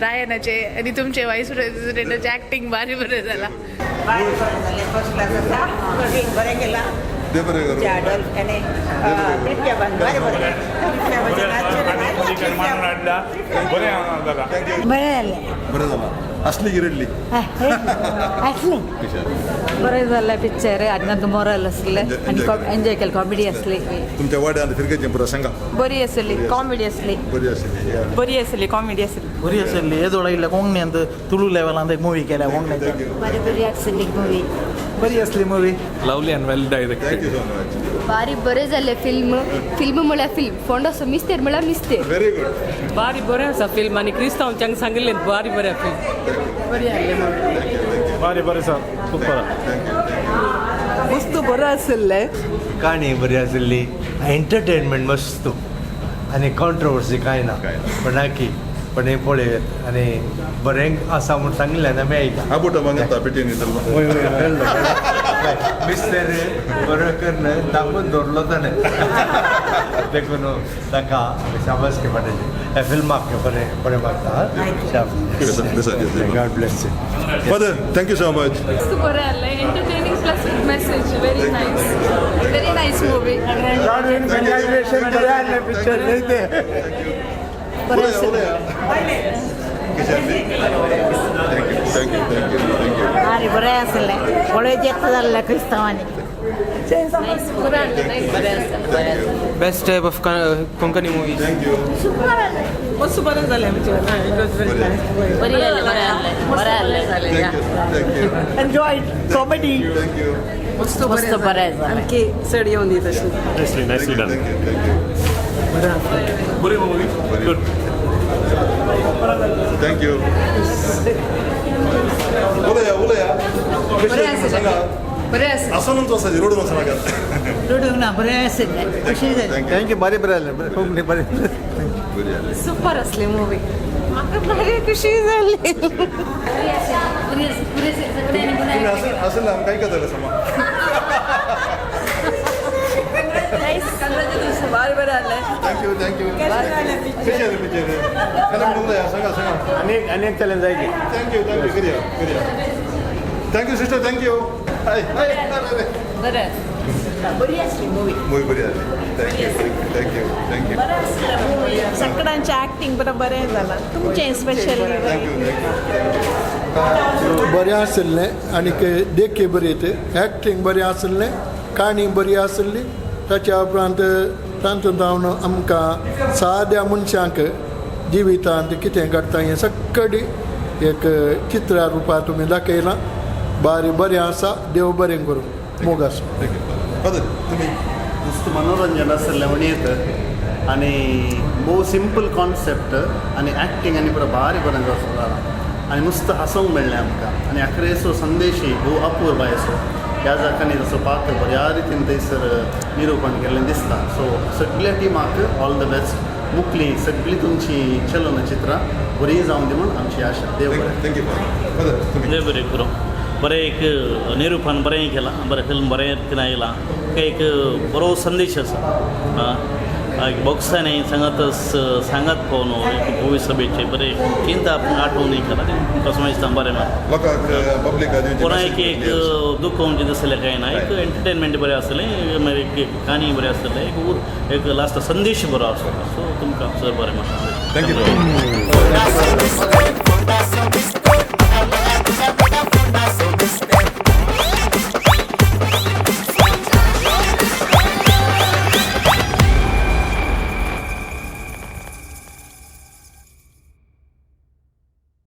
रायनाचे आणि तुमचे vice प्रेसिडेंटचे acting भारी बरं झाला. बरे केला असली गिरडली बरें जाल्लें पिक्चर आनी मोरल आसलें आनी एन्जॉय केलें कॉमेडी आसली. तुमच्या वाड्यान फिरकेची पुरा सांगा. बरी आसली कॉमेडी आसली. बरी आसली कॉमेडी आसली. बरी आसली येदोळा इल्ल्या कोंकणींत तुळू लेवलांत एक मुवी केल्या कोंकणीच्या. बरी आसली मूवी. बरी असली movie. Lovely and well directed. Thank you so much. बारी बरें जाल्लें फिल्म म्हळ्यार फिल्म फोंडो मिस्तेर म्हळ्यार मिस्तेर. Very good. बारी बरें आसा फिल्म आनी क्रिस्तांवांच्यांक सांगिल्लें बारी बरें फिल्म. बरी आहलें बारी बरें आसा सुपर. मस्त बरं आसलें. काणी बरी आसली एंटरटेनमेंट मस्त आनी कॉन्ट्रोवर्सी कांय ना पण नाकी पण हे पळयत आनी बरें आसा म्हूण सांगिल्लें ना मेळटा. आबोटा मागता पेटीन मिस्तर बरो करून दाखोवन दवरलो ताणें देखून ताका शाबास के पाटेची ह्या फिल्माक बरें बरें मागता. God bless you. Father thank you so much. मस्त बरें आहलें entertaining plus message very nice movie. बारी बरें आसलें कॉलेजेक जाल्लें क्रिस्तांवांनी. Best type of Konkani movie. मस्त बरें जालें बरी एन्जॉय कॉमेडी. मस्त बरें जालें. आणखी चड येवन दी तशी. बरी मूवी. गुड. थँक्यू. उलया बरें आसलें. असं म्हणतो असा रोडून असं नाका. रोडूंक ना बरें आसलें. खुशी जाली. थँक्यू बरी बरें जालें कोंकणी बरें. सुपर असली मूवी. म्हाका बरी खुशी जाली. असं ना काय करता समा. बारी बरें आहलें. थँक्यू पिक्चर सांगा. अनेक चॅलेंज जाय की. थँक्यू करूया. Thank you sister thank you. बरें बरी आसली मूवी. मूवी बरी आसली. थँक्यू. सगळ्यांचे ऍक्टिंग बरें जालां. तुमचें स्पेशली बरें आसलें आनी देखे बरी येते एक्टींग बरें आसलें काणी बरी आसली. ताच्या उपरांत तांतून जावन आमकां साद्या मनशांक जिवितांत कितें घडटा हें सगळी एक चित्रा रुपांत तुमी दाखयलां. बारी बरें आसा. देव बरें करूं. मोग आसूं. नुसतं मनोरंजन आसलें म्हण येतं आनी भोव सिंपल कॉन्सेप्ट आनी एक्टींग आनी बरें बारी बरें जालां आनी नुसतं हांसोवंक मेळ्ळें आमकां आनी आखरेचो संदेशूय भोव अपूर्व असो ह्या जाकांनी जसो पात्र बऱ्या रितीन थंयसर निरूपण केल्लें दिसता. सो सगळ्या टिमाक ऑल द बेस्ट. मुखली सगळी तुमची चलनचित्रां बरी जावन दी म्हूण आमची आशा. देव देव बरें करूं. बरें एक निरूपण बरें केलां. बरें फिल्म बरें रितीन आयलां. एक बरो संदेश आसा. बॉक्सांनी सांगत पोवन भोवी सभेचे बरें चिंता आठवून केला. कसं दिसता बरें पुन्हा एक दुखोवचें दिसलें कांय ना. एक एंटरटेनमेंट बरें आसलें. मागीर एक काणी बरें आसलें. एक लास्ट संदेश बरो आसलो. सो तुमकां सर बरें मागता. थँक्यू.